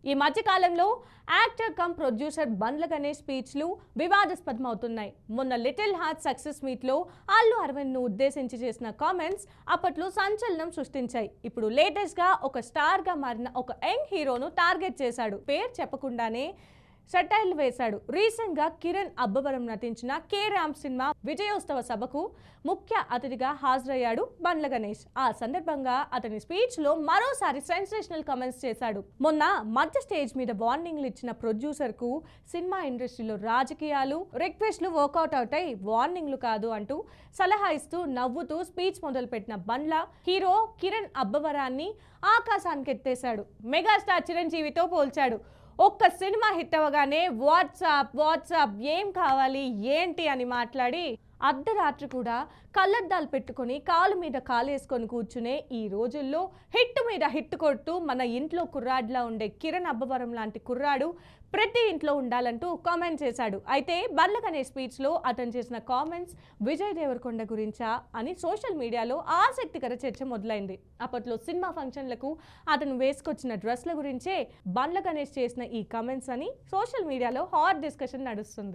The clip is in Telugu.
ఈ మధ్య కాలంలో actor come producer Bandla Ganesh స్పీచ్లు వివాదాస్పదమవుతున్నాయి. మొన్న లిటిల్ హార్ట్ సక్సెస్ మీట్లో అల్లు అరవింద్ను ఉద్దేశించి చేసిన కామెంట్స్ అప్పట్లో సంచలనం సృష్టించాయి. ఇప్పుడు లేటెస్ట్ గా ఒక స్టార్ గా మారిన ఒక యంగ్ హీరోను టార్గెట్ చేశాడు. పేరు చెప్పకుండానే సెటైల్ వేశాడు. రీసెంట్ గా కిరణ్ అబ్బవరం నటించిన కే రామ్ సినిమా విజయోత్సవ సభకు ముఖ్య అతిథిగా హాజరయ్యాడు బండ్ల గణేష్. ఆ సందర్భంగా అతని స్పీచ్ లో మరోసారి సెన్సేషనల్ కామెంట్స్ చేశాడు. మొన్న మధ్య స్టేజ్ మీద వార్నింగ్లు ఇచ్చిన ప్రొడ్యూసర్ కు సినిమా ఇండస్ట్రీలో రాజకీయాలు రిక్వెస్ట్లు వర్కౌట్ అవుతాయి, వార్నింగ్లు కాదు అంటూ సలహా ఇస్తూ నవ్వుతూ స్పీచ్ మొదలుపెట్టిన బండ్ల హీరో కిరణ్ అబ్బవరాన్ని ఆకాశానికి ఎత్తేశాడు. మెగాస్టార్ చిరంజీవితో పోల్చాడు. ఒక్క సినిమా హిట్ అవ్వగానే వాట్సాప్ ఏం కావాలి ఏంటి అని మాట్లాడి అర్ధరాత్రి కూడా కళ్ళద్దాలు పెట్టుకొని కాలు మీద కాలేసుకొని కూర్చునే ఈ రోజుల్లో హిట్ మీద హిట్ కొడుతూ మన ఇంట్లో కుర్రాడ్లా ఉండే కిరణ్ అబ్బవరం లాంటి కుర్రాడు ప్రతి ఇంట్లో ఉండాలంటూ కామెంట్ చేశాడు. అయితే బండ్ల గణేష్ స్పీచ్లో అతను చేసిన కామెంట్స్ విజయ్ దేవరకొండ గురించా అని సోషల్ మీడియాలో ఆసక్తికర చర్చ మొదలైంది. అప్పట్లో సినిమా ఫంక్షన్లకు అతను వేసుకొచ్చిన డ్రెస్ల గురించే బండ్ల గణేష్ చేసిన ఈ కామెంట్స్ అని సోషల్ మీడియాలో హాట్ డిస్కషన్ నడుస్తుంది.